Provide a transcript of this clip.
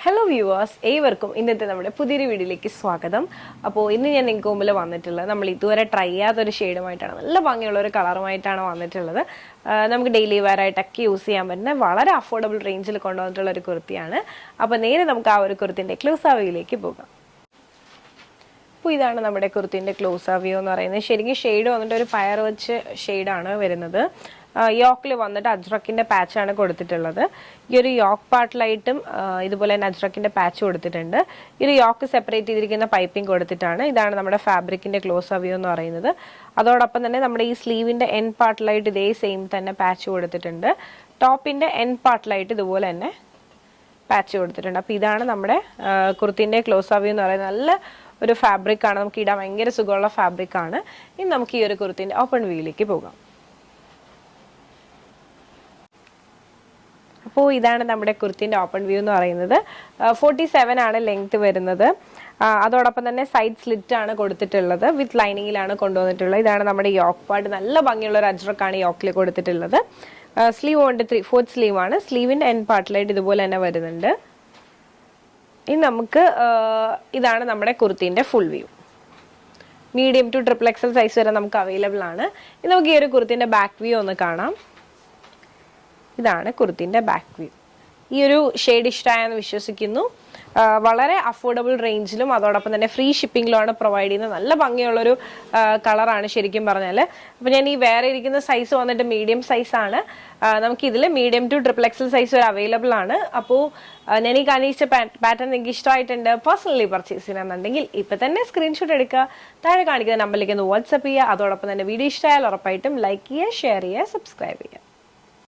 Hello viewers, ഏവർക്കും ഇന്നത്തെ നമ്മുടെ പുതിയൊരു വീഡിയോയിലേക്ക് സ്വാഗതം. അപ്പോൾ ഇന്ന് ഞാൻ നിങ്ങൾക്ക് മുമ്പിൽ വന്നിട്ടുള്ളത് നമ്മൾ ഇതുവരെ ട്രൈ ചെയ്യാത്തൊരു ഷെയ്ഡുമായിട്ടാണ്, നല്ല ഭംഗിയുള്ള ഒരു കളറുമായിട്ടാണ് വന്നിട്ടുള്ളത്. നമുക്ക് ഡെയിലി വെയർ ആയിട്ടൊക്കെ യൂസ് ചെയ്യാൻ പറ്റുന്ന വളരെ അഫോർഡബിൾ റേഞ്ചിൽ കൊണ്ടുവന്നിട്ടുള്ള ഒരു കുർത്തിയാണ്. അപ്പോൾ നേരെ നമുക്ക് ആ ഒരു കുർത്തിൻ്റെ ക്ലോസ് വ്യൂ പോകാം. അപ്പോൾ ഇതാണ് നമ്മുടെ കുർത്തിൻ്റെ ക്ലോസ് വ്യൂ എന്ന് പറയുന്നത്. ശരിക്കും ഷെയ്ഡ് വന്നിട്ട് ഒരു പയർ വെച്ച് ഷെയ്ഡാണ് വരുന്നത്. യോക്കിൽ വന്നിട്ട് അജ്രക്കിൻ്റെ പാച്ചാണ് കൊടുത്തിട്ടുള്ളത്. ഈ ഒരു യോക്ക് പാർട്ടിലായിട്ടും ഇതുപോലെ തന്നെ അജ്രക്കിൻ്റെ പാച്ച് കൊടുത്തിട്ടുണ്ട്. ഈ ഒരു യോക്ക് സെപ്പറേറ്റ് ചെയ്തിരിക്കുന്ന പൈപ്പിംഗ് കൊടുത്തിട്ടാണ്. ഇതാണ് നമ്മുടെ ഫാബ്രിക്കിൻ്റെ ക്ലോസ് വ്യൂ എന്ന് പറയുന്നത്. അതോടൊപ്പം തന്നെ നമ്മുടെ ഈ സ്ലീവിൻ്റെ എൻ പാർട്ടിലായിട്ട് ഇതേ സെയിം തന്നെ പാച്ച് കൊടുത്തിട്ടുണ്ട്. ടോപ്പിൻ്റെ എൻ പാർട്ടിലായിട്ട് ഇതുപോലെ തന്നെ പാച്ച് കൊടുത്തിട്ടുണ്ട്. അപ്പോൾ ഇതാണ് നമ്മുടെ കുർത്തിൻ്റെ ക്ലോസ് വ്യൂ എന്ന് പറയുന്നത്. നല്ല ഒരു ഫാബ്രിക്കാണ്, നമുക്ക് ഇടാൻ ഭയങ്കര സുഖമുള്ള ഫാബ്രിക്കാണ്. ഇനി നമുക്ക് ഈ ഒരു കുർത്തിൻ്റെ ഓപ്പൺ വ്യൂയിലേക്ക് പോകാം. അപ്പോൾ ഇതാണ് നമ്മുടെ കുർത്തിൻ്റെ ഓപ്പൺ വ്യൂ എന്ന് പറയുന്നത്. 47 ആണ് ലെങ്ത് വരുന്നത്. അതോടൊപ്പം തന്നെ സൈഡ് സ്ലിറ്റ് ആണ് കൊടുത്തിട്ടുള്ളത്, വിത്ത് ലൈനിങ്ങിലാണ് കൊണ്ടുവന്നിട്ടുള്ളത്. ഇതാണ് നമ്മുടെ യോക്ക് പാർട്ട്. നല്ല ഭംഗിയുള്ള ഒരു അജ്രക്കാണ് യോക്കിൽ കൊടുത്തിട്ടുള്ളത്. സ്ലീവ് കൊണ്ട് 3/4 സ്ലീവ് ആണ്. സ്ലീവിൻ്റെ എൻ പാർട്ടിലായിട്ട് ഇതുപോലെ തന്നെ വരുന്നുണ്ട്. ഇനി നമുക്ക് ഇതാണ് നമ്മുടെ കുർത്തിൻ്റെ full view. Medium to XXL size വരെ നമുക്ക് അവൈലബിൾ ആണ്. ഇനി നമുക്ക് ഈ ഒരു കുർത്തിൻ്റെ ബാക്ക് വ്യൂ ഒന്ന് കാണാം. ഇതാണ് കുർത്തിൻ്റെ ബാക്ക് വ്യൂ. ഈ ഒരു ഷെയ്ഡ് ഇഷ്ടമായെന്ന് വിശ്വസിക്കുന്നു. വളരെ അഫോർഡബിൾ റേഞ്ചിലും അതോടൊപ്പം തന്നെ ഫ്രീ ഷിപ്പിങ്ങിലുമാണ് പ്രൊവൈഡ് ചെയ്യുന്നത്. നല്ല ഭംഗിയുള്ളൊരു കളറാണ് ശരിക്കും പറഞ്ഞാൽ. അപ്പോൾ ഞാൻ ഈ വേറെ ഇരിക്കുന്ന സൈസ് വന്നിട്ട് മീഡിയം സൈസാണ്. നമുക്കിതിൽ മീഡിയം ടു XXL സൈസ് വരെ അവൈലബിൾ ആണ്. അപ്പോൾ ഞാൻ ഈ കാണിച്ച പാറ്റേൺ നിങ്ങൾക്ക് ഇഷ്ടമായിട്ടുണ്ട്, പേഴ്സണലി പർച്ചേസ് ചെയ്യണമെന്നുണ്ടെങ്കിൽ ഇപ്പം തന്നെ സ്ക്രീൻഷോട്ട് എടുക്കുക, താഴെ കാണിക്കുന്ന നമ്പറിലേക്ക് ഒന്ന് വാട്സപ്പ് ചെയ്യുക. അതോടൊപ്പം തന്നെ വീഡിയോ ഇഷ്ടമായാൽ ഉറപ്പായിട്ടും ലൈക്ക് ചെയ്യുക, ഷെയർ ചെയ്യുക, സബ്സ്ക്രൈബ് ചെയ്യുക.